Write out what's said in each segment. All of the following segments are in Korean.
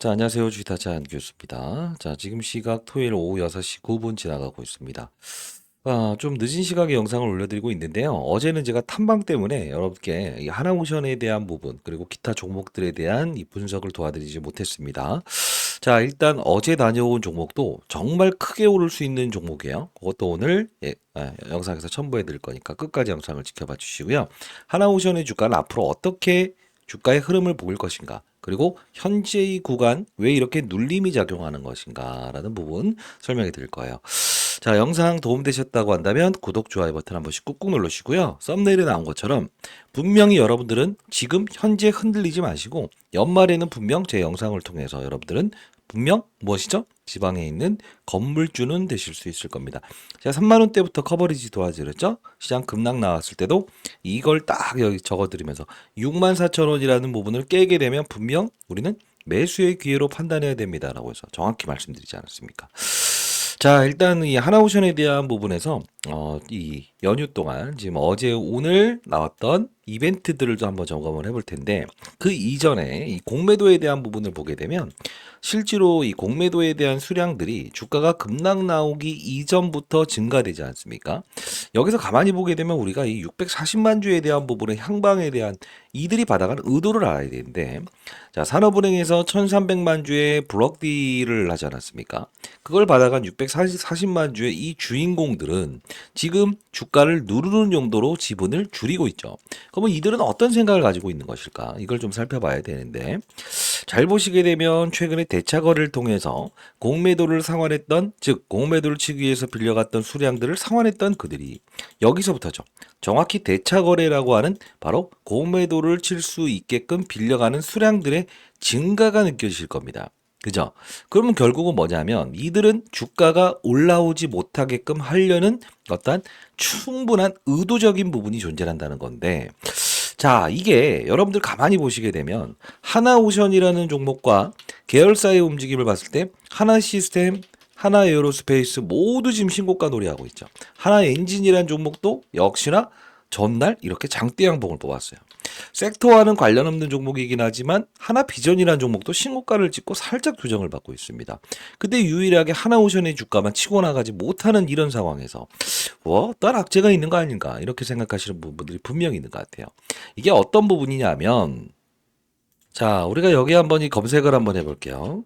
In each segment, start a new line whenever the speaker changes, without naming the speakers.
자, 안녕하세요. 주식타짜 교수입니다. 자, 지금 시각 토요일 오후 6시 9분 지나가고 있습니다. 좀 늦은 시각에 영상을 올려드리고 있는데요. 어제는 제가 탐방 때문에 여러분께 이 하나오션에 대한 부분, 그리고 기타 종목들에 대한 이 분석을 도와드리지 못했습니다. 자, 일단 어제 다녀온 종목도 정말 크게 오를 수 있는 종목이에요. 그것도 오늘 영상에서 첨부해 드릴 거니까 끝까지 영상을 지켜봐 주시고요. 하나오션의 주가는 앞으로 어떻게 주가의 흐름을 보일 것인가, 그리고 현재의 구간 왜 이렇게 눌림이 작용하는 것인가라는 부분 설명해 드릴 거예요. 자, 영상 도움되셨다고 한다면 구독, 좋아요 버튼 한 번씩 꾹꾹 눌러주시고요. 썸네일에 나온 것처럼 분명히 여러분들은 지금 현재 흔들리지 마시고 연말에는 분명 제 영상을 통해서 여러분들은 분명 무엇이죠? 지방에 있는 건물주는 되실 수 있을 겁니다. 제가 3만 원대부터 커버리지 도와드렸죠? 시장 급락 나왔을 때도 이걸 딱 여기 적어드리면서 6만 4천 원이라는 부분을 깨게 되면 분명 우리는 매수의 기회로 판단해야 됩니다라고 해서 정확히 말씀드리지 않았습니까? 자, 일단 이 하나오션에 대한 부분에서 이 연휴 동안 지금 어제 오늘 나왔던 이벤트들을 좀 한번 점검을 해볼 텐데, 그 이전에 이 공매도에 대한 부분을 보게 되면 실제로 이 공매도에 대한 수량들이 주가가 급락 나오기 이전부터 증가되지 않습니까? 여기서 가만히 보게 되면 우리가 이 640만 주에 대한 부분의 향방에 대한 이들이 받아가는 의도를 알아야 되는데, 자, 산업은행에서 1300만 주의 블럭딜을 하지 않았습니까? 그걸 받아간 640만 주의 이 주인공들은 지금 주가를 누르는 용도로 지분을 줄이고 있죠. 그러면 이들은 어떤 생각을 가지고 있는 것일까? 이걸 좀 살펴봐야 되는데, 잘 보시게 되면 최근에 대차 거래를 통해서 공매도를 상환했던, 즉 공매도를 치기 위해서 빌려갔던 수량들을 상환했던 그들이 여기서부터죠. 정확히 대차 거래라고 하는 바로 공매도를 칠 수 있게끔 빌려가는 수량들의 증가가 느껴지실 겁니다. 그죠? 그러면 결국은 뭐냐면 이들은 주가가 올라오지 못하게끔 하려는 어떤 충분한 의도적인 부분이 존재한다는 건데, 자, 이게 여러분들 가만히 보시게 되면 하나오션이라는 종목과 계열사의 움직임을 봤을 때 하나 시스템, 하나 에어로스페이스 모두 지금 신고가 노래하고 있죠. 하나 엔진이라는 종목도 역시나 전날 이렇게 장대 양봉을 뽑았어요. 섹터와는 관련 없는 종목이긴 하지만 하나 비전이라는 종목도 신고가를 찍고 살짝 조정을 받고 있습니다. 근데 유일하게 하나오션의 주가만 치고 나가지 못하는 이런 상황에서 딴 악재가 있는 거 아닌가 이렇게 생각하시는 부분들이 분명히 있는 것 같아요. 이게 어떤 부분이냐면, 자, 우리가 여기 한번 이 검색을 한번 해볼게요.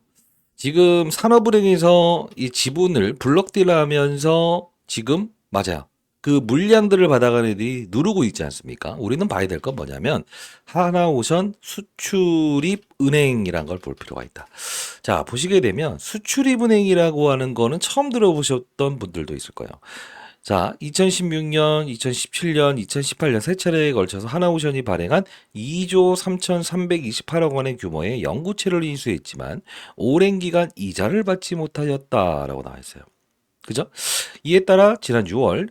지금 산업은행에서 이 지분을 블록딜하면서 지금 맞아요. 그 물량들을 받아가는 애들이 누르고 있지 않습니까? 우리는 봐야 될 건 뭐냐면 하나오션 수출입은행이란 걸 볼 필요가 있다. 자, 보시게 되면 수출입은행이라고 하는 거는 처음 들어보셨던 분들도 있을 거예요. 자, 2016년, 2017년, 2018년 세 차례에 걸쳐서 하나오션이 발행한 2조 3,328억 원의 규모의 연구체를 인수했지만 오랜 기간 이자를 받지 못하였다라고 나와 있어요. 그죠? 이에 따라 지난 6월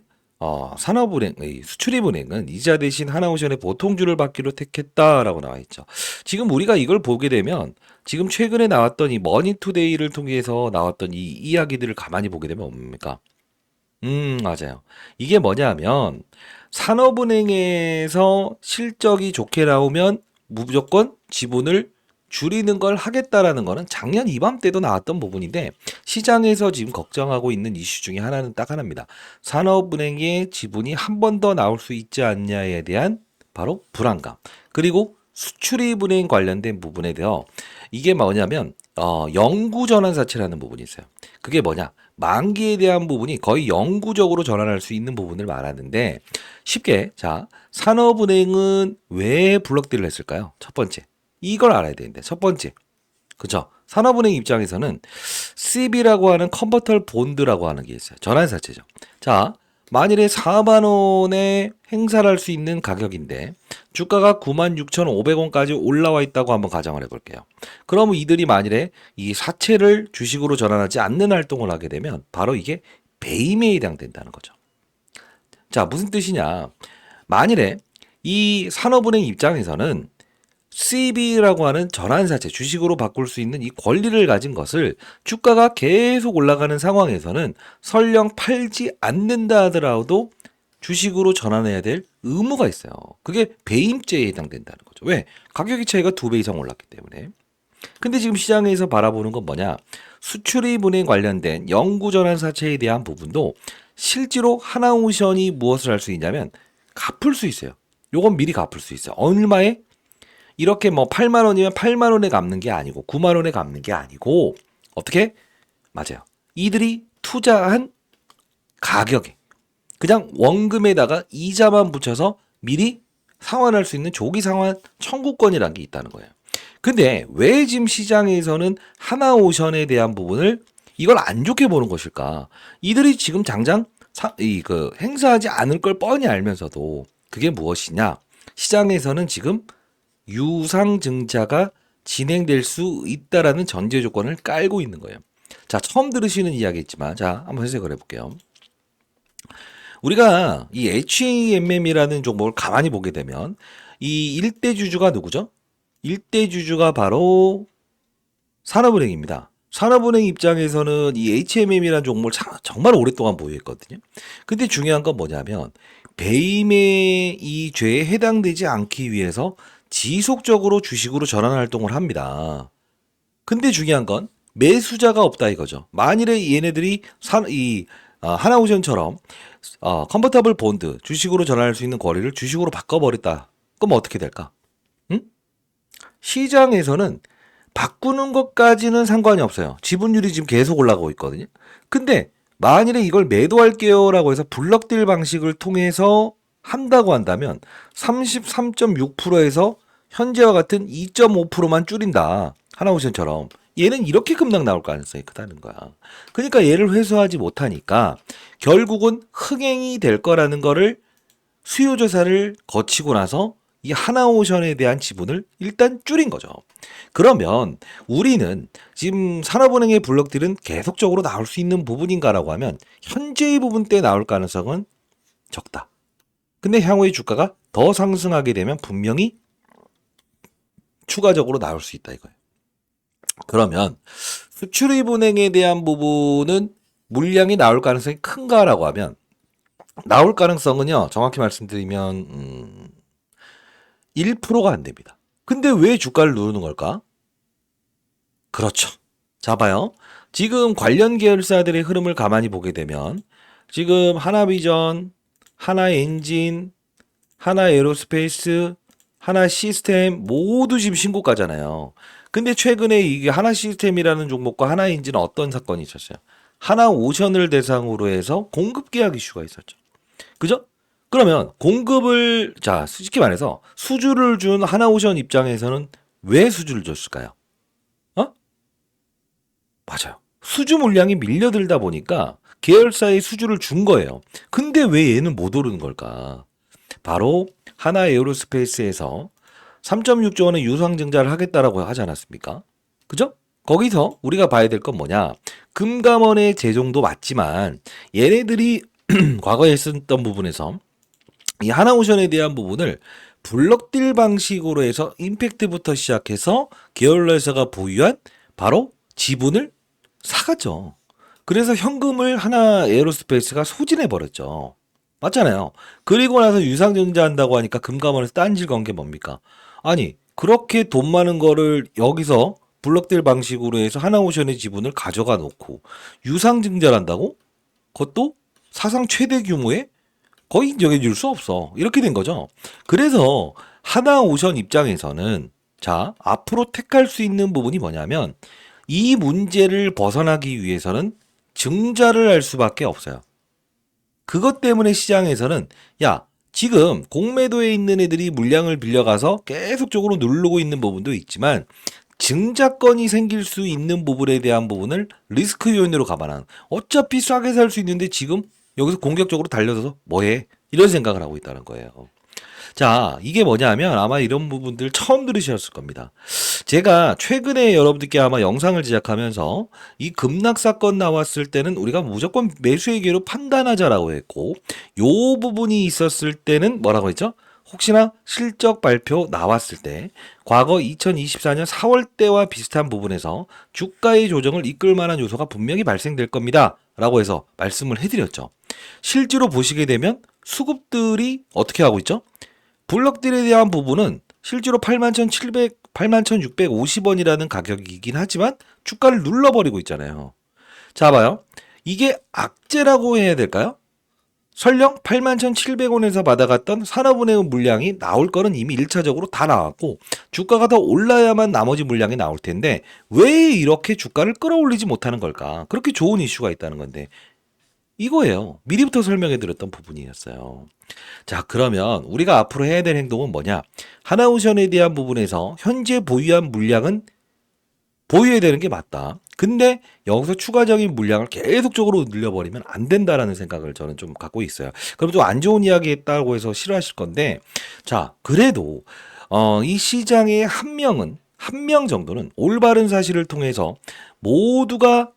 산업은행, 수출입은행은 이자 대신 하나오션의 보통주를 받기로 택했다라고 나와 있죠. 지금 우리가 이걸 보게 되면 지금 최근에 나왔던 이 머니투데이를 통해서 나왔던 이 이야기들을 가만히 보게 되면 뭡니까? 맞아요. 이게 뭐냐면 산업은행에서 실적이 좋게 나오면 무조건 지분을 줄이는 걸 하겠다라는 거는 작년 이맘때도 나왔던 부분인데, 시장에서 지금 걱정하고 있는 이슈 중에 하나는 딱 하나입니다. 산업은행의 지분이 한 번 더 나올 수 있지 않냐에 대한 바로 불안감. 그리고 수출입은행 관련된 부분에 대해 이게 뭐냐면 영구 전환사채라는 부분이 있어요. 그게 뭐냐? 만기에 대한 부분이 거의 영구적으로 전환할 수 있는 부분을 말하는데, 쉽게 자, 산업은행은 왜 블록딜을 했을까요? 첫 번째, 이걸 알아야 되는데, 첫 번째, 그죠? 산업은행 입장에서는 CB라고 하는 컨버터 본드라고 하는 게 있어요. 전환사채죠. 자, 만일에 4만 원에 행사를 할 수 있는 가격인데 주가가 96,500원까지 올라와 있다고 한번 가정을 해볼게요. 그러면 이들이 만일에 이 사채를 주식으로 전환하지 않는 활동을 하게 되면 바로 이게 배임에 해당된다는 거죠. 자, 무슨 뜻이냐? 만일에 이 산업은행 입장에서는 CB라고 하는 전환사채, 주식으로 바꿀 수 있는 이 권리를 가진 것을 주가가 계속 올라가는 상황에서는 설령 팔지 않는다 하더라도 주식으로 전환해야 될 의무가 있어요. 그게 배임죄에 해당된다는 거죠. 왜? 가격의 차이가 2배 이상 올랐기 때문에. 근데 지금 시장에서 바라보는 건 뭐냐? 수출입은행 관련된 영구전환사채에 대한 부분도 실제로 하나오션이 무엇을 할 수 있냐면 갚을 수 있어요. 요건 미리 갚을 수 있어요. 얼마에? 이렇게 뭐 8만 원이면 8만 원에 갚는 게 아니고 9만 원에 갚는 게 아니고 어떻게? 맞아요. 이들이 투자한 가격에 그냥 원금에다가 이자만 붙여서 미리 상환할 수 있는 조기 상환 청구권이라는 게 있다는 거예요. 근데 왜 지금 시장에서는 하나오션에 대한 부분을 이걸 안 좋게 보는 것일까? 이들이 지금 당장 행사하지 않을 걸 뻔히 알면서도 그게 무엇이냐? 시장에서는 지금 유상증자가 진행될 수 있다라는 전제 조건을 깔고 있는 거예요. 자, 처음 들으시는 이야기겠지만, 자, 한번 해석을 해볼게요. 우리가 이 HAMM이라는 종목을 가만히 보게 되면 이 일대 주주가 누구죠? 일대 주주가 바로 산업은행입니다. 산업은행 입장에서는 이 HMM이라는 종목을 정말 오랫동안 보유했거든요. 근데 중요한 건 뭐냐면 배임의 이 죄에 해당되지 않기 위해서 지속적으로 주식으로 전환 활동을 합니다. 근데 중요한 건 매수자가 없다 이거죠. 만일에 얘네들이 하나오션처럼 컨버터블 본드 주식으로 전환할 수 있는 거래를 주식으로 바꿔버렸다. 그럼 어떻게 될까? 응? 시장에서는 바꾸는 것까지는 상관이 없어요. 지분율이 지금 계속 올라가고 있거든요. 근데 만일에 이걸 매도할게요라고 해서 블럭딜 방식을 통해서 한다고 한다면 33.6%에서 현재와 같은 2.5%만 줄인다. 하나오션처럼. 얘는 이렇게 급락 나올 가능성이 크다는 거야. 그러니까 얘를 회수하지 못하니까 결국은 흥행이 될 거라는 거를 수요조사를 거치고 나서 이 하나오션에 대한 지분을 일단 줄인 거죠. 그러면 우리는 지금 산업은행의 블록딜은 계속적으로 나올 수 있는 부분인가라고 하면 현재의 부분 때 나올 가능성은 적다. 근데 향후의 주가가 더 상승하게 되면 분명히 추가적으로 나올 수 있다 이거예요. 그러면 수출입은행에 대한 부분은 물량이 나올 가능성이 큰가라고 하면 나올 가능성은요. 정확히 말씀드리면 1%가 안 됩니다. 근데 왜 주가를 누르는 걸까? 그렇죠. 자 봐요. 지금 관련 계열사들의 흐름을 가만히 보게 되면 지금 하나비전, 하나엔진, 하나에로스페이스, 하나시스템 모두 지금 신고가잖아요. 근데 최근에 이게 하나시스템이라는 종목과 하나엔진은 어떤 사건이 있었어요? 하나오션을 대상으로 해서 공급 계약 이슈가 있었죠. 그죠? 그러면 공급을 솔직히 말해서 수주를 준 하나오션 입장에서는 왜 수주를 줬을까요? 맞아요. 수주 물량이 밀려들다 보니까 계열사에 수주를 준 거예요. 근데 왜 얘는 못 오르는 걸까? 바로 하나에어로스페이스에서 3.6조 원의 유상증자를 하겠다라고 하지 않았습니까? 그죠? 거기서 우리가 봐야 될 건 뭐냐? 금감원의 제정도 맞지만 얘네들이 과거에 했었던 부분에서 이 하나오션에 대한 부분을 블럭딜 방식으로 해서 임팩트부터 시작해서 계열사가 보유한 바로 지분을 사갔죠. 그래서 현금을 하나 에어로스페이스가 소진해 버렸죠. 맞잖아요. 그리고 나서 유상증자한다고 하니까 금감원에서 딴질 건 게 뭡니까? 아니 그렇게 돈 많은 거를 여기서 블럭딜 방식으로 해서 하나오션의 지분을 가져가 놓고 유상증자를 한다고? 그것도 사상 최대 규모의 거의 인정해 줄 수 없어. 이렇게 된 거죠. 그래서 하나오션 입장에서는 앞으로 택할 수 있는 부분이 뭐냐면 이 문제를 벗어나기 위해서는 증자를 할 수밖에 없어요. 그것 때문에 시장에서는 지금 공매도에 있는 애들이 물량을 빌려가서 계속적으로 누르고 있는 부분도 있지만 증자권이 생길 수 있는 부분에 대한 부분을 리스크 요인으로 감안한 어차피 싸게 살 수 있는데 지금 여기서 공격적으로 달려들어서 뭐해? 이런 생각을 하고 있다는 거예요. 자, 이게 뭐냐면 아마 이런 부분들 처음 들으셨을 겁니다. 제가 최근에 여러분들께 아마 영상을 제작하면서 이 급락 사건 나왔을 때는 우리가 무조건 매수의 기회로 판단하자라고 했고 요 부분이 있었을 때는 뭐라고 했죠? 혹시나 실적 발표 나왔을 때 과거 2024년 4월 때와 비슷한 부분에서 주가의 조정을 이끌 만한 요소가 분명히 발생될 겁니다. 라고 해서 말씀을 해드렸죠. 실제로 보시게 되면 수급들이 어떻게 하고 있죠? 블럭딜에 대한 부분은 실제로 81,700 81,650원이라는 가격이긴 하지만 주가를 눌러버리고 있잖아요. 자, 봐요. 이게 악재라고 해야 될까요? 설령 81,700원에서 받아갔던 산업은행 물량이 나올 거는 이미 1차적으로 다 나왔고 주가가 더 올라야만 나머지 물량이 나올 텐데 왜 이렇게 주가를 끌어올리지 못하는 걸까? 그렇게 좋은 이슈가 있다는 건데 이거예요. 미리부터 설명해 드렸던 부분이었어요. 자, 그러면 우리가 앞으로 해야 될 행동은 뭐냐? 하나오션에 대한 부분에서 현재 보유한 물량은 보유해야 되는 게 맞다. 근데 여기서 추가적인 물량을 계속적으로 늘려버리면 안 된다라는 생각을 저는 좀 갖고 있어요. 그럼 좀 안 좋은 이야기 했다고 해서 싫어하실 건데, 자, 그래도, 이 시장의 한 명 정도는 올바른 사실을 통해서 모두가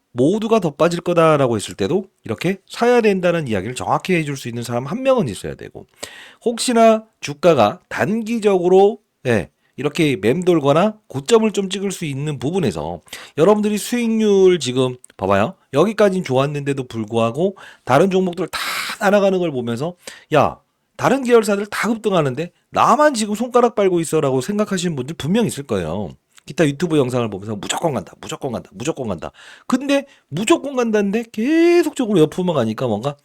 더 빠질 거다라고 했을 때도 이렇게 사야 된다는 이야기를 정확히 해줄 수 있는 사람 한 명은 있어야 되고, 혹시나 주가가 단기적으로, 예, 이렇게 맴돌거나 고점을 좀 찍을 수 있는 부분에서 여러분들이 수익률 지금 봐봐요. 여기까지는 좋았는데도 불구하고 다른 종목들 다 날아가는 걸 보면서 야, 다른 계열사들 다 급등하는데 나만 지금 손가락 빨고 있어라고 생각하시는 분들 분명 있을 거예요. 기타 유튜브 영상을 보면서 무조건 간다, 무조건 간다, 무조건 간다. 근데 무조건 간다는데 계속적으로 옆으로만 가니까 뭔가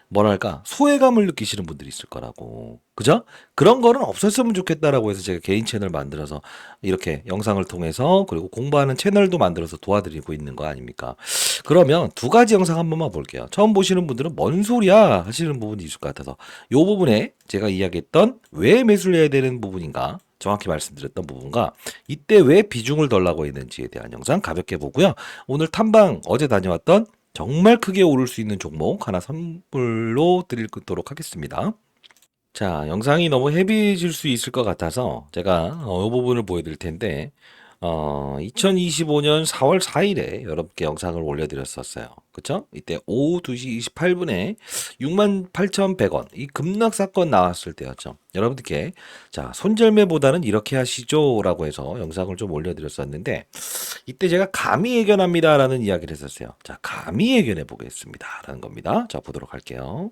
뭐랄까 소외감을 느끼시는 분들이 있을 거라고. 그죠? 그런 거는 없었으면 좋겠다라고 해서 제가 개인 채널 만들어서 이렇게 영상을 통해서 그리고 공부하는 채널도 만들어서 도와드리고 있는 거 아닙니까? 그러면 두 가지 영상 한 번만 볼게요. 처음 보시는 분들은 뭔 소리야 하시는 부분이 있을 것 같아서 이 부분에 제가 이야기했던 왜 매수를 해야 되는 부분인가 정확히 말씀드렸던 부분과 이때 왜 비중을 덜라고 했는지에 대한 영상 가볍게 보고요. 오늘 탐방 어제 다녀왔던 정말 크게 오를 수 있는 종목 하나 선물로 드리도록 하겠습니다. 자, 영상이 너무 헤비해질 수 있을 것 같아서 제가 이 부분을 보여드릴 텐데 2025년 4월 4일에 여러분께 영상을 올려드렸었어요. 그쵸? 이때 오후 2시 28분에 68,100원 이 급락 사건 나왔을 때였죠. 여러분들께 자, 손절매보다는 이렇게 하시죠 라고 해서 영상을 좀 올려드렸었는데 이때 제가 감히 예견합니다 라는 이야기를 했었어요. 자, 감히 예견해 보겠습니다 라는 겁니다. 자, 보도록 할게요.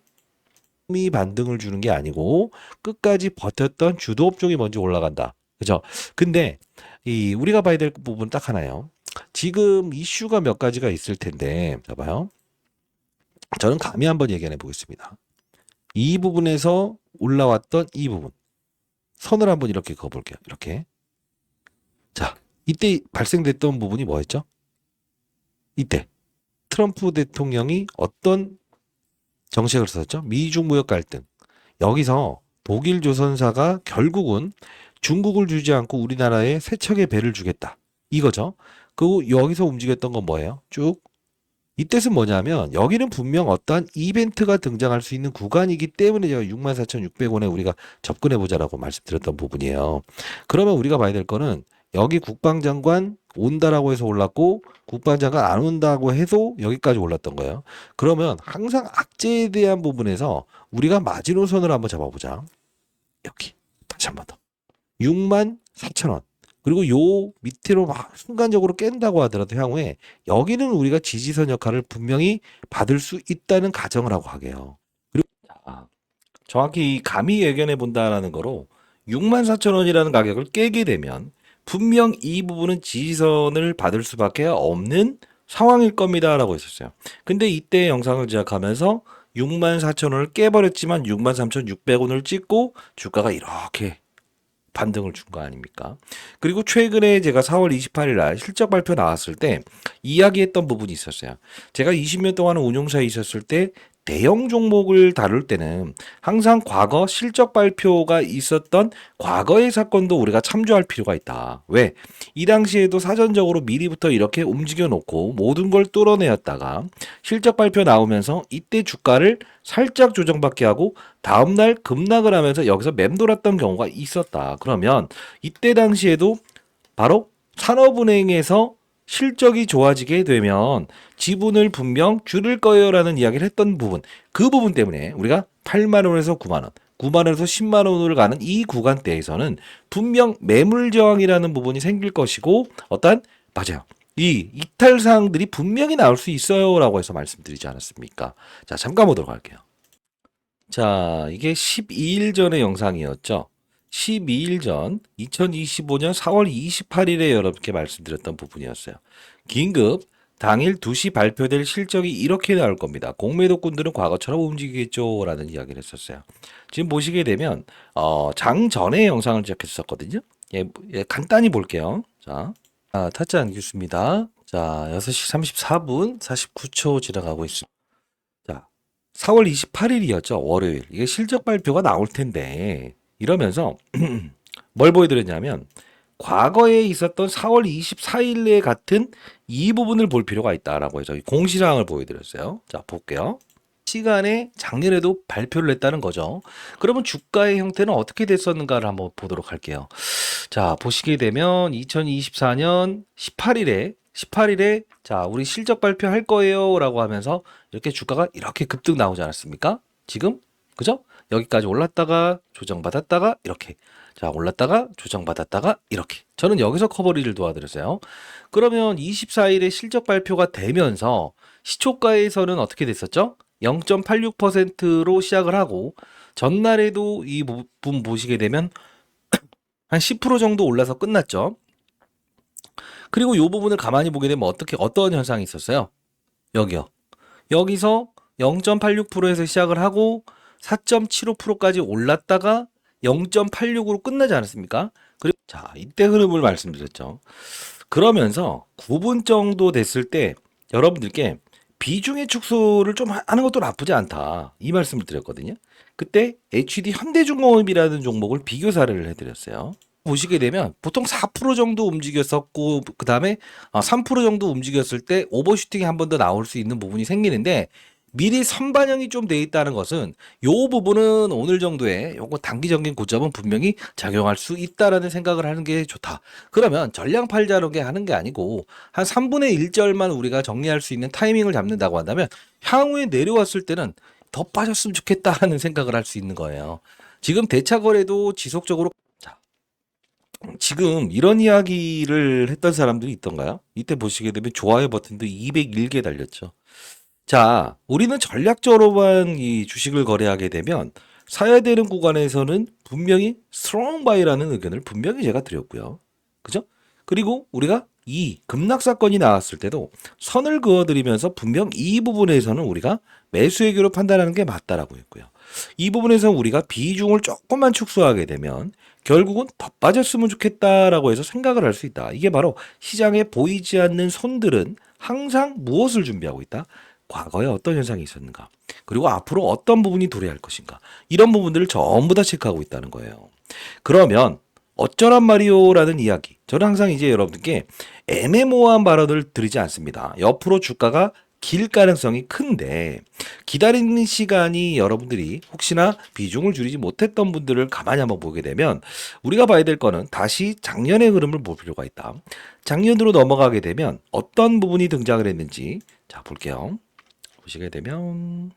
이 반등을 주는 게 아니고 끝까지 버텼던 주도 업종이 먼저 올라간다. 그죠? 근데 이 우리가 봐야 될 부분은 딱 하나예요. 지금 이슈가 몇 가지가 있을 텐데, 봐봐요. 저는 감히 한번 얘기해 보겠습니다. 이 부분에서 올라왔던 이 부분. 선을 한번 이렇게 그어볼게요. 이렇게. 자, 이때 발생됐던 부분이 뭐였죠? 이때 트럼프 대통령이 어떤 정책을 썼죠? 미중 무역 갈등. 여기서 독일 조선사가 결국은 중국을 주지 않고 우리나라에 세 척의 배를 주겠다. 이거죠. 그리고 여기서 움직였던 건 뭐예요? 쭉. 이 뜻은 뭐냐면 여기는 분명 어떠한 이벤트가 등장할 수 있는 구간이기 때문에 제가 64,600원에 우리가 접근해보자라고 말씀드렸던 부분이에요. 그러면 우리가 봐야 될 거는 여기 국방장관 온다라고 해서 올랐고 국방장관 안 온다고 해도 여기까지 올랐던 거예요. 그러면 항상 악재에 대한 부분에서 우리가 마지노선을 한번 잡아보자. 여기 다시 한 번 더. 64,000원. 그리고 요 밑으로 막 순간적으로 깬다고 하더라도 향후에 여기는 우리가 지지선 역할을 분명히 받을 수 있다는 가정을 하고 하게요. 그리고 정확히 이 감히 예견해 본다라는 거로 64,000원이라는 가격을 깨게 되면 분명 이 부분은 지지선을 받을 수밖에 없는 상황일 겁니다라고 했었어요. 근데 이때 영상을 제작하면서 64,000원을 깨버렸지만 63,600원을 찍고 주가가 이렇게 반등을 준 거 아닙니까? 그리고 최근에 제가 4월 28일 날 실적 발표 나왔을 때 이야기했던 부분이 있었어요. 제가 20년 동안 운용사에 있었을 때 대형 종목을 다룰 때는 항상 과거 실적 발표가 있었던 과거의 사건도 우리가 참조할 필요가 있다. 왜? 이 당시에도 사전적으로 미리부터 이렇게 움직여 놓고 모든 걸 뚫어내었다가 실적 발표 나오면서 이때 주가를 살짝 조정받게 하고 다음날 급락을 하면서 여기서 맴돌았던 경우가 있었다. 그러면 이때 당시에도 바로 산업은행에서 실적이 좋아지게 되면 지분을 분명 줄일 거예요라는 이야기를 했던 부분. 그 부분 때문에 우리가 8만 원에서 9만 원, 9만 원에서 10만 원을 가는 이 구간대에서는 분명 매물 저항이라는 부분이 생길 것이고 맞아요. 이 이탈 사항들이 분명히 나올 수 있어요라고 해서 말씀드리지 않았습니까? 자, 잠깐 보도록 할게요. 자, 이게 12일 전의 영상이었죠. 12일 전 2025년 4월 28일에 여러분께 말씀드렸던 부분이었어요. 긴급 당일 2시 발표될 실적이 이렇게 나올 겁니다. 공매도꾼들은 과거처럼 움직이겠죠 라는 이야기를 했었어요. 지금 보시게 되면 장 전에 영상을 제작했었거든요. 간단히 볼게요. 자, 타짜 안겼습니다. 자, 6시 34분 49초 지나가고 있습니다. 자, 4월 28일이었죠. 월요일. 이게 실적 발표가 나올 텐데 이러면서 뭘 보여드렸냐면 과거에 있었던 4월 24일에 같은 이 부분을 볼 필요가 있다라고 해서 공시사항을 보여드렸어요. 자, 볼게요. 시간에 작년에도 발표를 했다는 거죠. 그러면 주가의 형태는 어떻게 됐었는가를 한번 보도록 할게요. 자, 보시게 되면 2024년 18일에 자, 우리 실적 발표할 거예요 라고 하면서 이렇게 주가가 이렇게 급등 나오지 않았습니까? 지금 그죠? 여기까지 올랐다가 조정받았다가 이렇게 자, 올랐다가 조정받았다가 이렇게 저는 여기서 커버리를 도와드렸어요. 그러면 24일에 실적 발표가 되면서 시초가에서는 어떻게 됐었죠? 0.86%로 시작을 하고 전날에도 이 부분 보시게 되면 한 10% 정도 올라서 끝났죠. 그리고 이 부분을 가만히 보게 되면 어떤 현상이 있었어요? 여기요. 여기서 0.86%에서 시작을 하고 4.75%까지 올랐다가 0.86으로 끝나지 않았습니까? 그리고 자, 이때 흐름을 말씀드렸죠. 그러면서 9분 정도 됐을 때 여러분들께 비중의 축소를 좀 하는 것도 나쁘지 않다. 이 말씀을 드렸거든요. 그때 HD 현대중공업이라는 종목을 비교 사례를 해드렸어요. 보시게 되면 보통 4% 정도 움직였었고 그 다음에 3% 정도 움직였을 때 오버슈팅이 한 번 더 나올 수 있는 부분이 생기는데 미리 선반영이 좀 돼 있다는 것은 요 부분은 오늘 정도의 요거 단기적인 고점은 분명히 작용할 수 있다라는 생각을 하는 게 좋다. 그러면 전량 팔자로 하는 게 아니고 한 3분의 1절만 우리가 정리할 수 있는 타이밍을 잡는다고 한다면 향후에 내려왔을 때는 더 빠졌으면 좋겠다라는 생각을 할 수 있는 거예요. 지금 대차 거래도 지속적으로 지금 이런 이야기를 했던 사람들이 있던가요? 이때 보시게 되면 좋아요 버튼도 201개 달렸죠. 자, 우리는 전략적으로만 이 주식을 거래하게 되면 사야 되는 구간에서는 분명히 스트롱 바이라는 의견을 분명히 제가 드렸고요. 그죠? 그리고 우리가 이 급락 사건이 나왔을 때도 선을 그어드리면서 분명 이 부분에서는 우리가 매수 의견로 판단하는 게 맞다라고 했고요. 이 부분에서 우리가 비중을 조금만 축소하게 되면 결국은 더 빠졌으면 좋겠다라고 해서 생각을 할 수 있다. 이게 바로 시장에 보이지 않는 손들은 항상 무엇을 준비하고 있다? 과거에 어떤 현상이 있었는가? 그리고 앞으로 어떤 부분이 도래할 것인가? 이런 부분들을 전부 다 체크하고 있다는 거예요. 그러면 어쩌란 말이오라는 이야기. 저는 항상 이제 여러분들께 애매모호한 발언을 드리지 않습니다. 옆으로 주가가 길 가능성이 큰데 기다리는 시간이 여러분들이 혹시나 비중을 줄이지 못했던 분들을 가만히 한번 보게 되면 우리가 봐야 될 거는 다시 작년의 흐름을 볼 필요가 있다. 작년으로 넘어가게 되면 어떤 부분이 등장을 했는지 자 볼게요. 보시게 되면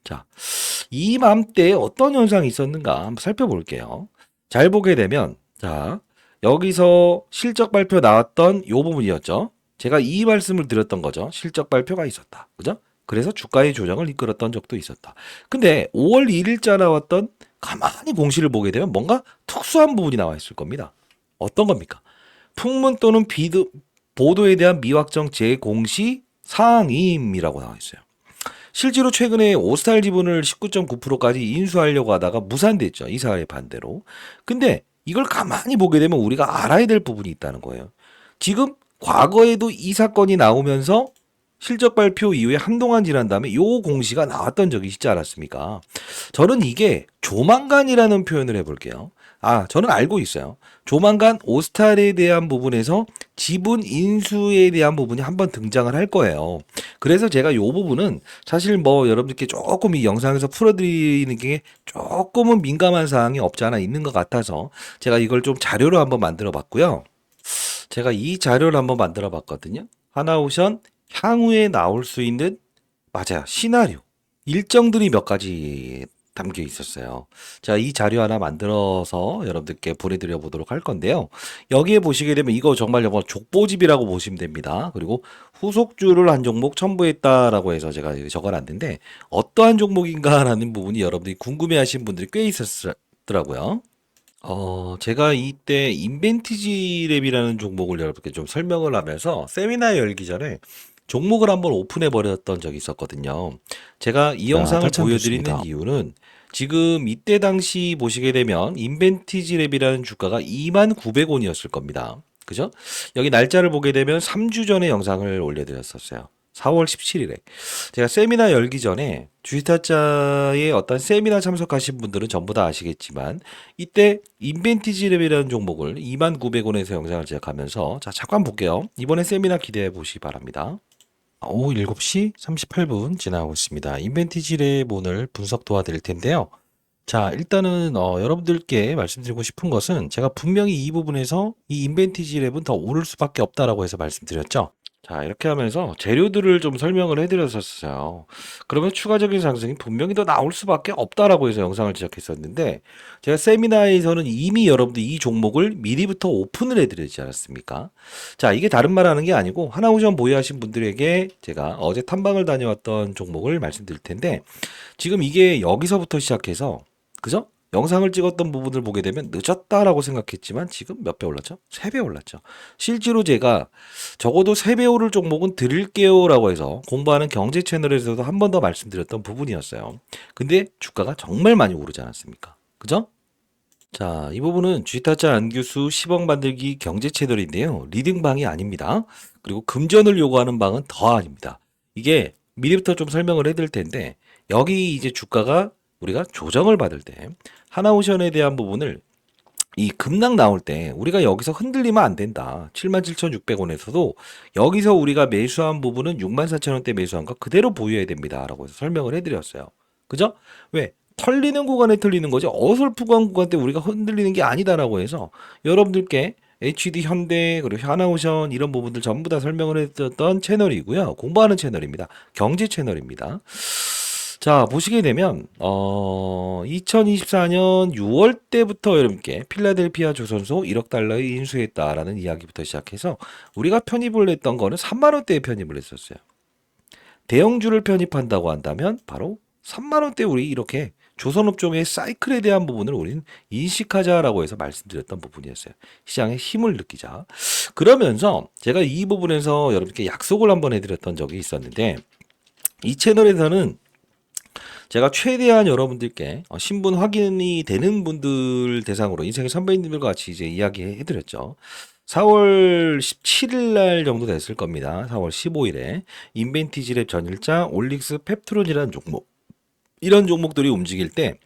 자 이맘때 어떤 현상이 있었는가 한번 살펴볼게요. 잘 보게 되면 자 여기서 실적 발표 나왔던 요 부분이었죠. 제가 이 말씀을 드렸던 거죠. 실적 발표가 있었다. 그죠? 그래서 주가의 조정을 이끌었던 적도 있었다. 근데 5월 1일자 나왔던 가만히 공시를 보게 되면 뭔가 특수한 부분이 나와 있을 겁니다. 어떤 겁니까? 풍문 또는 보도에 대한 미확정 재공시 사항임이라고 나와 있어요. 실제로 최근에 오스탈 지분을 19.9%까지 인수하려고 하다가 무산됐죠. 이사회 반대로. 근데 이걸 가만히 보게 되면 우리가 알아야 될 부분이 있다는 거예요. 지금 과거에도 이 사건이 나오면서 실적 발표 이후에 한동안 지난 다음에 요 공시가 나왔던 적이 있지 않았습니까? 저는 이게 조만간이라는 표현을 해볼게요. 저는 알고 있어요. 조만간 오스탈에 대한 부분에서 지분 인수에 대한 부분이 한번 등장을 할 거예요. 그래서 제가 요 부분은 사실 뭐 여러분들께 조금 이 영상에서 풀어드리는 게 조금은 민감한 사항이 없지 않아 있는 것 같아서 제가 이걸 좀 자료로 한번 만들어 봤고요. 제가 이 자료를 한번 만들어 봤거든요. 하나오션 향후에 나올 수 있는 맞아요. 시나리오 일정들이 몇 가지 담겨 있었어요. 자, 이 자료 하나 만들어서 여러분들께 보내드려 보도록 할 건데요. 여기에 보시게 되면 이거 정말 영어 족보집이라고 보시면 됩니다. 그리고 후속주를 한 종목 첨부했다라고 해서 제가 적어놨는데 어떠한 종목인가라는 부분이 여러분들이 궁금해하신 분들이 꽤 있었더라고요. 제가 이때 인벤티지 랩이라는 종목을 여러분께 좀 설명을 하면서 세미나 열기 전에 종목을 한번 오픈해 버렸던 적이 있었거든요. 제가 이
자,
영상을
탈참
보여드리는
교수입니다.
이유는 지금 이때 당시 보시게 되면 인벤티지 랩이라는 주가가 29,900원이었을 겁니다. 그죠? 여기 날짜를 보게 되면 3주 전에 영상을 올려드렸었어요. 4월 17일에. 제가 세미나 열기 전에 주식타짜의 어떤 세미나 참석하신 분들은 전부 다 아시겠지만 이때 인벤티지랩이라는 종목을 29,900원에서 영상을 제작하면서 자 잠깐 볼게요. 이번에 세미나 기대해 보시기 바랍니다. 오후 7시 38분 지나고 있습니다. 인벤티지랩 오늘 분석 도와드릴 텐데요. 자, 일단은 여러분들께 말씀드리고 싶은 것은 제가 분명히 이 부분에서 이 인벤티지 랩은 더 오를 수밖에 없다라고 해서 말씀드렸죠. 자, 이렇게 하면서 재료들을 좀 설명을 해드렸었어요. 그러면 추가적인 상승이 분명히 더 나올 수밖에 없다라고 해서 영상을 제작했었는데 제가 세미나에서는 이미 여러분들 이 종목을 미리부터 오픈을 해드리지 않았습니까? 자, 이게 다른 말 하는 게 아니고 하나오션 보유하신 분들에게 제가 어제 탐방을 다녀왔던 종목을 말씀드릴 텐데 지금 이게 여기서부터 시작해서 그죠? 영상을 찍었던 부분을 보게 되면 늦었다라고 생각했지만 지금 몇 배 올랐죠? 3배 올랐죠. 실제로 제가 적어도 3배 오를 종목은 드릴게요라고 해서 공부하는 경제 채널에서도 한 번 더 말씀드렸던 부분이었어요. 근데 주가가 정말 많이 오르지 않았습니까? 그죠? 자, 이 부분은 쥐타짜 안규수 10억 만들기 경제 채널인데요. 리딩방이 아닙니다. 그리고 금전을 요구하는 방은 더 아닙니다. 이게 미리부터 좀 설명을 해드릴 텐데 여기 이제 주가가 우리가 조정을 받을 때 하나오션에 대한 부분을 이 급락 나올 때 우리가 여기서 흔들리면 안 된다. 77,600원에서도 여기서 우리가 매수한 부분은 64,000원대 매수한 거 그대로 보유해야 됩니다. 라고 해서 설명을 해드렸어요. 그죠? 왜? 털리는 구간에 털리는 거죠. 어설프한 구간 때 우리가 흔들리는 게 아니다라고 해서 여러분들께 HD 현대 그리고 하나오션 이런 부분들 전부 다 설명을 해드렸던 채널이고요. 공부하는 채널입니다. 경제 채널입니다. 자, 보시게 되면 2024년 6월 때부터 여러분께 필라델피아 조선소 1억 달러에 인수했다라는 이야기부터 시작해서 우리가 편입을 했던 거는 3만 원대에 편입을 했었어요. 대형주를 편입한다고 한다면 바로 3만 원대 우리 이렇게 조선업종의 사이클에 대한 부분을 우리는 인식하자라고 해서 말씀드렸던 부분이었어요. 시장의 힘을 느끼자. 그러면서 제가 이 부분에서 여러분께 약속을 한번 해드렸던 적이 있었는데 이 채널에서는 제가 최대한 여러분들께 신분 확인이 되는 분들 대상으로 인생의 선배님들과 같이 이제 이야기해 드렸죠. 4월 17일 날 정도 됐을 겁니다. 4월 15일에 인벤티지랩 전일자 올릭스 펩트론이라는 종목. 이런 종목들이 움직일 때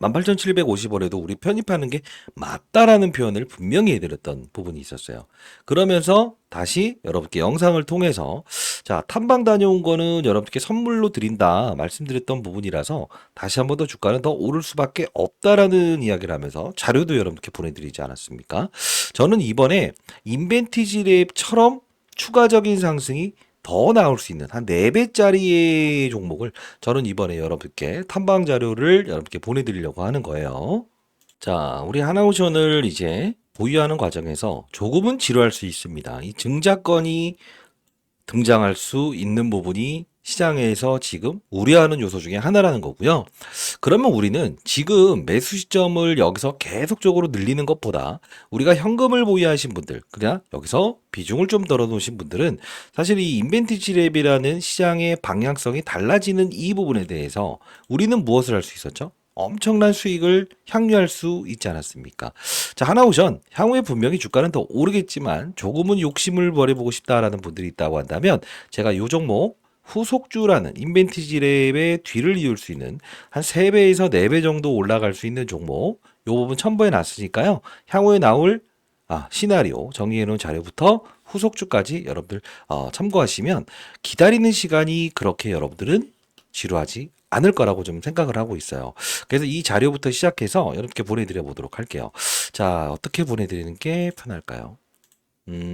18,750원에도 우리 편입하는 게 맞다라는 표현을 분명히 해드렸던 부분이 있었어요. 그러면서 다시 여러분께 영상을 통해서 자, 탐방 다녀온 거는 여러분께 선물로 드린다 말씀드렸던 부분이라서 다시 한 번 더 주가는 더 오를 수밖에 없다라는 이야기를 하면서 자료도 여러분께 보내드리지 않았습니까? 저는 이번에 인벤티지랩처럼 추가적인 상승이 더 나올 수 있는 한 4배짜리의 종목을 저는 이번에 여러분께 탐방 자료를 여러분께 보내드리려고 하는 거예요. 자, 우리 하나오션을 이제 보유하는 과정에서 조금은 지루할 수 있습니다. 이 증자권이 등장할 수 있는 부분이 시장에서 지금 우려하는 요소 중에 하나라는 거고요. 그러면 우리는 지금 매수 시점을 여기서 계속적으로 늘리는 것보다 우리가 현금을 보유하신 분들, 그냥 여기서 비중을 좀 덜어 놓으신 분들은 사실 이 인벤티지 랩이라는 시장의 방향성이 달라지는 이 부분에 대해서 우리는 무엇을 할 수 있었죠? 엄청난 수익을 향유할 수 있지 않았습니까? 자, 하나오션 향후에 분명히 주가는 더 오르겠지만 조금은 욕심을 버려보고 싶다라는 분들이 있다고 한다면 제가 요 종목 후속주라는 인벤티지 랩의 뒤를 이을 수 있는 한 3배에서 4배 정도 올라갈 수 있는 종목 요 부분 첨부해 놨으니까요. 향후에 나올 시나리오 정리해 놓은 자료부터 후속주까지 여러분들 참고하시면 기다리는 시간이 그렇게 여러분들은 지루하지 않을 거라고 좀 생각을 하고 있어요. 그래서 이 자료부터 시작해서 여러분께 보내드려 보도록 할게요. 자, 어떻게 보내드리는 게 편할까요?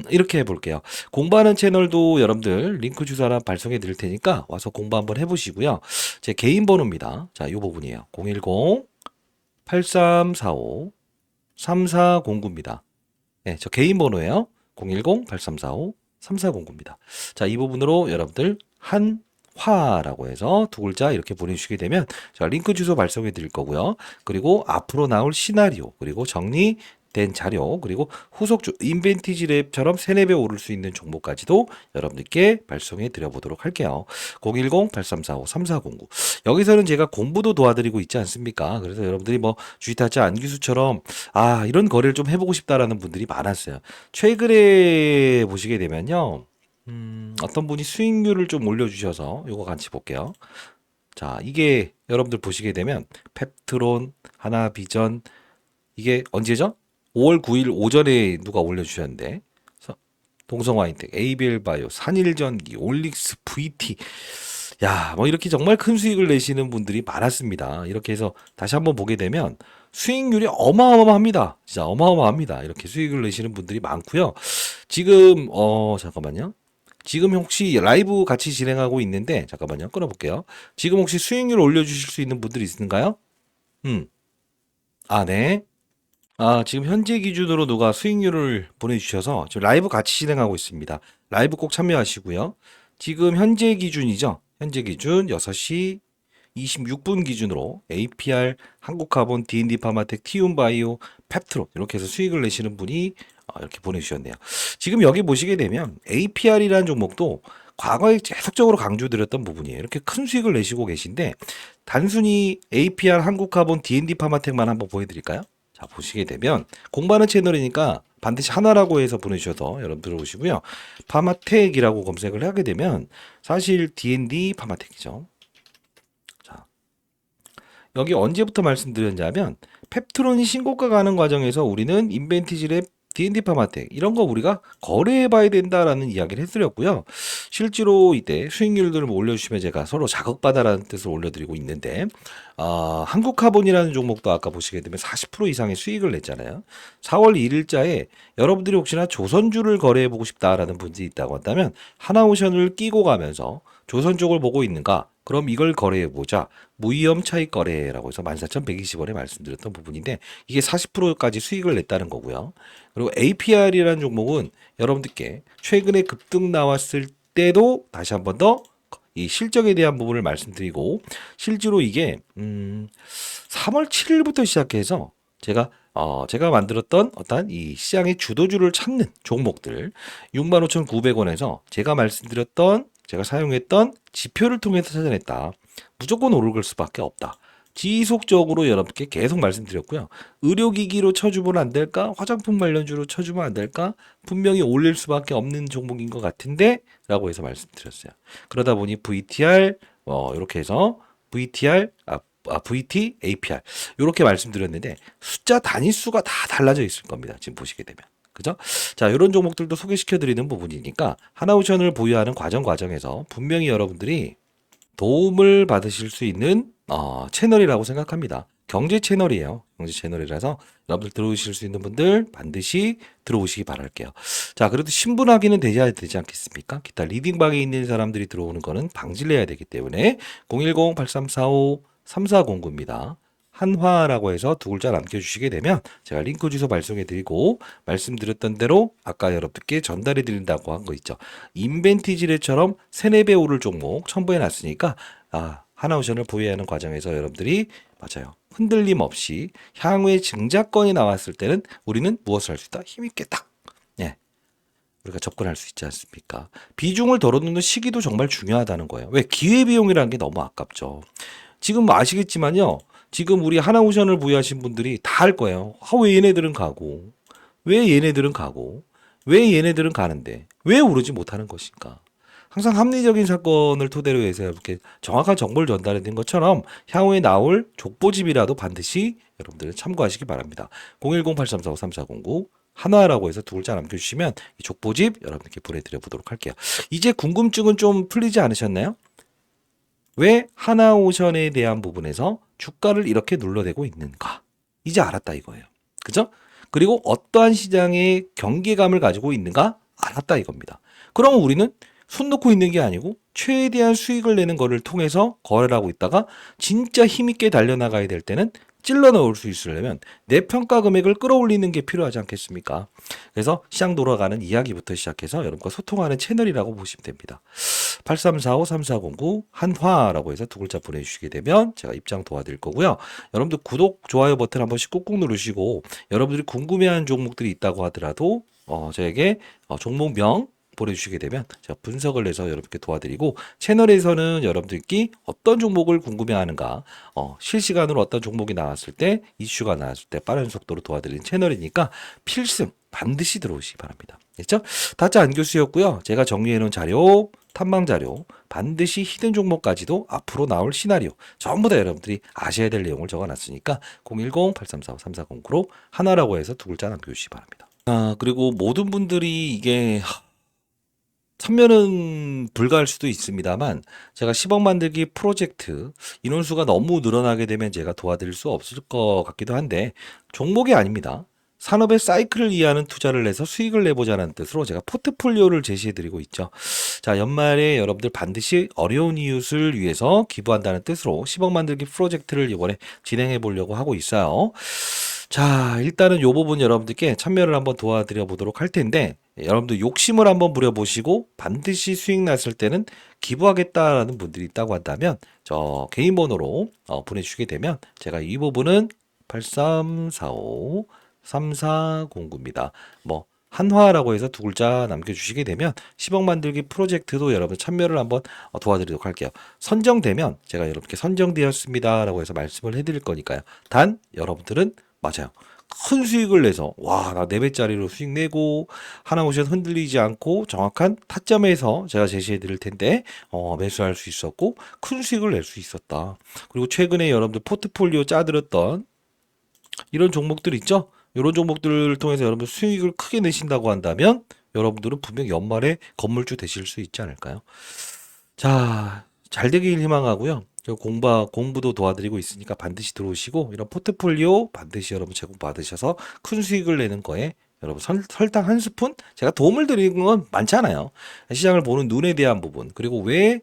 이렇게 해볼게요. 공부하는 채널도 여러분들 링크 주소나 발송해 드릴 테니까 와서 공부 한번 해보시고요. 제 개인 번호입니다. 자, 이 부분이에요. 010-8345-3409입니다. 네, 저 개인 번호예요. 010-8345-3409입니다. 자, 이 부분으로 여러분들 한 한화라고 해서 두 글자 이렇게 보내주시게 되면 제가 링크 주소 발송해 드릴 거고요. 그리고 앞으로 나올 시나리오, 그리고 정리된 자료, 그리고 후속 인벤티지 랩처럼 3, 4배 오를 수 있는 정보까지도 여러분들께 발송해 드려보도록 할게요. 010-8345-3409. 여기서는 제가 공부도 도와드리고 있지 않습니까? 그래서 여러분들이 뭐 주식타짜 안기수처럼 이런 거래를 좀 해보고 싶다라는 분들이 많았어요. 최근에 보시게 되면요. 어떤 분이 수익률을 좀 올려주셔서 이거 같이 볼게요. 자, 이게 여러분들 보시게 되면 펩트론, 하나비전, 이게 언제죠? 5월 9일 오전에 누가 올려주셨는데 동성화인텍, ABL바이오, 산일전기, 올릭스, VT. 야, 뭐 이렇게 정말 큰 수익을 내시는 분들이 많았습니다. 이렇게 해서 다시 한번 보게 되면 수익률이 어마어마합니다. 진짜 어마어마합니다. 이렇게 수익을 내시는 분들이 많고요. 지금 잠깐만요. 지금 혹시 라이브 같이 진행하고 있는데 잠깐만요. 끊어볼게요. 지금 혹시 수익률 올려주실 수 있는 분들이 있는가요? 네. 지금 현재 기준으로 누가 수익률을 보내주셔서 지금 라이브 같이 진행하고 있습니다. 라이브 꼭 참여하시고요. 지금 현재 기준이죠. 현재 기준 6시 26분 기준으로 APR, 한국카본, D&D파마텍, 티움바이오, 펩트론 이렇게 해서 수익을 내시는 분이 이렇게 보내주셨네요. 지금 여기 보시게 되면 APR이라는 종목도 과거에 계속적으로 강조드렸던 부분이에요. 이렇게 큰 수익을 내시고 계신데 단순히 APR, 한국카본, D&D파마텍만 한번 보여드릴까요? 자, 보시게 되면 공부하는 채널이니까 반드시 하나라고 해서 보내주셔서 여러분 들어오시고요. 파마텍이라고 검색을 하게 되면 사실 D&D 파마텍이죠. 자, 여기 언제부터 말씀드렸냐면 펩트론이 신고가 가는 과정에서 우리는 인벤티지랩 D&D 파마텍 이런 거 우리가 거래해봐야 된다라는 이야기를 해드렸고요. 실제로 이때 수익률들을 올려주시면 제가 서로 자극받아라는 뜻을 올려드리고 있는데 한국카본이라는 종목도 아까 보시게 되면 40% 이상의 수익을 냈잖아요. 4월 1일자에 여러분들이 혹시나 조선주를 거래해보고 싶다라는 분들이 있다고 한다면 하나오션을 끼고 가면서 조선 쪽을 보고 있는가? 그럼 이걸 거래해보자. 무위험 차익 거래라고 해서 14,120원에 말씀드렸던 부분인데 이게 40%까지 수익을 냈다는 거고요. 그리고 APR이라는 종목은 여러분들께 최근에 급등 나왔을 때도 다시 한 번 더 이 실적에 대한 부분을 말씀드리고 실제로 이게 3월 7일부터 시작해서 제가 만들었던 어떤 이 시장의 주도주를 찾는 종목들 65,900원에서 제가 말씀드렸던 제가 사용했던 지표를 통해서 찾아냈다. 무조건 오를 수밖에 없다. 지속적으로 여러분께 계속 말씀드렸고요. 의료기기로 쳐주면 안 될까? 화장품 관련주로 쳐주면 안 될까? 분명히 올릴 수밖에 없는 종목인 것 같은데 라고 해서 말씀드렸어요. 그러다 보니 VTR 이렇게 해서 VTR VT, APR 이렇게 말씀드렸는데 숫자 단위수가 다 달라져 있을 겁니다. 지금 보시게 되면. 그죠? 자, 이런 종목들도 소개시켜 드리는 부분이니까 하나오션을 보유하는 과정에서 분명히 여러분들이 도움을 받으실 수 있는 채널이라고 생각합니다. 경제 채널이에요. 경제 채널이라서 여러분들 들어오실 수 있는 분들 반드시 들어오시기 바랄게요. 자, 그래도 신분확인은 되셔야 되지 않겠습니까? 기타 리딩방에 있는 사람들이 들어오는 거는 방지를 해야 되기 때문에 010-8345-3409입니다. 한화라고 해서 두 글자 남겨주시게 되면 제가 링크 주소 발송해 드리고 말씀드렸던 대로 아까 여러분들께 전달해 드린다고 한 거 있죠. 인벤티지레처럼 3, 4배 오를 종목 첨부해 놨으니까 하나오션을 보유하는 과정에서 여러분들이 맞아요. 흔들림 없이 향후에 증자권이 나왔을 때는 우리는 무엇을 할 수 있다? 힘있게 딱 우리가 접근할 수 있지 않습니까? 비중을 덜어놓는 시기도 정말 중요하다는 거예요. 왜? 기회비용이라는 게 너무 아깝죠. 지금 아시겠지만요. 지금 우리 하나오션을 보유하신 분들이 다 할 거예요. 왜 얘네들은 가고, 왜 얘네들은 가고, 왜 얘네들은 가는데, 왜 오르지 못하는 것인가? 항상 합리적인 사건을 토대로 해서 이렇게 정확한 정보를 전달해 드린 것처럼 향후에 나올 족보집이라도 반드시 여러분들 참고하시기 바랍니다. 010-8345-3409 하나라고 해서 두 글자 남겨주시면 이 족보집 여러분께 보내드려 보도록 할게요. 이제 궁금증은 좀 풀리지 않으셨나요? 왜 하나오션에 대한 부분에서 주가를 이렇게 눌러대고 있는가? 이제 알았다 이거예요. 그죠? 그리고 어떠한 시장의 경계감을 가지고 있는가? 알았다 이겁니다. 그럼 우리는 손 놓고 있는 게 아니고 최대한 수익을 내는 거를 통해서 거래를 하고 있다가 진짜 힘있게 달려나가야 될 때는 찔러 넣을 수 있으려면 내 평가 금액을 끌어올리는 게 필요하지 않겠습니까? 그래서 시장 돌아가는 이야기부터 시작해서 여러분과 소통하는 채널이라고 보시면 됩니다. 8345-3409 한화라고 해서 두 글자 보내주시게 되면 제가 입장 도와드릴 거고요. 여러분들 구독, 좋아요 버튼 한 번씩 꾹꾹 누르시고 여러분들이 궁금해하는 종목들이 있다고 하더라도 저에게 종목명 보내주시게 되면 제가 분석을 해서 여러분께 도와드리고 채널에서는 여러분들께 어떤 종목을 궁금해하는가 실시간으로 어떤 종목이 나왔을 때 이슈가 나왔을 때 빠른 속도로 도와드리는 채널이니까 필승 반드시 들어오시기 바랍니다. 됐죠? 다짜 안교수였고요. 제가 정리해놓은 자료 탐방 자료 반드시 히든 종목까지도 앞으로 나올 시나리오 전부 다 여러분들이 아셔야 될 내용을 적어놨으니까 010-8345-3409로 하나라고 해서 두 글자 남겨주시기 바랍니다. 그리고 모든 분들이 이게 참여는 불가할 수도 있습니다만 제가 10억 만들기 프로젝트 인원수가 너무 늘어나게 되면 제가 도와드릴 수 없을 것 같기도 한데 종목이 아닙니다. 산업의 사이클을 이해하는 투자를 해서 수익을 내보자는 뜻으로 제가 포트폴리오를 제시해드리고 있죠. 자, 연말에 여러분들 반드시 어려운 이웃을 위해서 기부한다는 뜻으로 10억 만들기 프로젝트를 이번에 진행해 보려고 하고 있어요. 자, 일단은 요 부분 여러분들께 참여를 한번 도와드려 보도록 할 텐데 여러분들 욕심을 한번 부려보시고 반드시 수익 났을 때는 기부하겠다라는 분들이 있다고 한다면 저 개인 번호로 보내주시게 되면 제가 이 부분은 8345-3409입니다. 뭐 한화라고 해서 두 글자 남겨주시게 되면 10억 만들기 프로젝트도 여러분 참여를 한번 도와드리도록 할게요. 선정되면 제가 여러분께 선정되었습니다 라고 해서 말씀을 해드릴 거니까요. 단 여러분들은 맞아요. 큰 수익을 내서 와, 나 4배짜리로 수익 내고 하나오션 흔들리지 않고 정확한 타점에서 제가 제시해 드릴 텐데 매수할 수 있었고 큰 수익을 낼 수 있었다. 그리고 최근에 여러분들 포트폴리오 짜들었던 이런 종목들 있죠? 이런 종목들을 통해서 여러분들 수익을 크게 내신다고 한다면 여러분들은 분명 연말에 건물주 되실 수 있지 않을까요? 자, 잘 되길 희망하고요. 공부도 도와드리고 있으니까 반드시 들어오시고 이런 포트폴리오 반드시 여러분 제공받으셔서 큰 수익을 내는 거에 여러분 설탕 한 스푼 제가 도움을 드리는 건 많잖아요. 시장을 보는 눈에 대한 부분 그리고 왜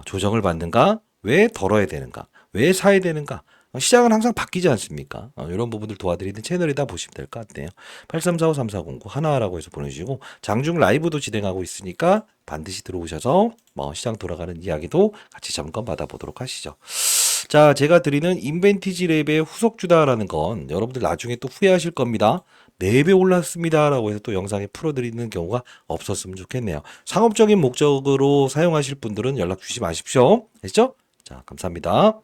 조정을 받는가 왜 덜어야 되는가 왜 사야 되는가 시장은 항상 바뀌지 않습니까? 이런 부분들 도와드리는 채널이다 보시면 될 것 같네요. 8345-3409 하나라고 해서 보내주시고 장중 라이브도 진행하고 있으니까 반드시 들어오셔서 시장 돌아가는 이야기도 같이 점검 받아보도록 하시죠. 자, 제가 드리는 인벤티지 랩의 후속주다라는 건 여러분들 나중에 또 후회하실 겁니다. 4배 올랐습니다 라고 해서 또 영상에 풀어드리는 경우가 없었으면 좋겠네요. 상업적인 목적으로 사용하실 분들은 연락 주시 마십시오. 됐죠? 자, 감사합니다.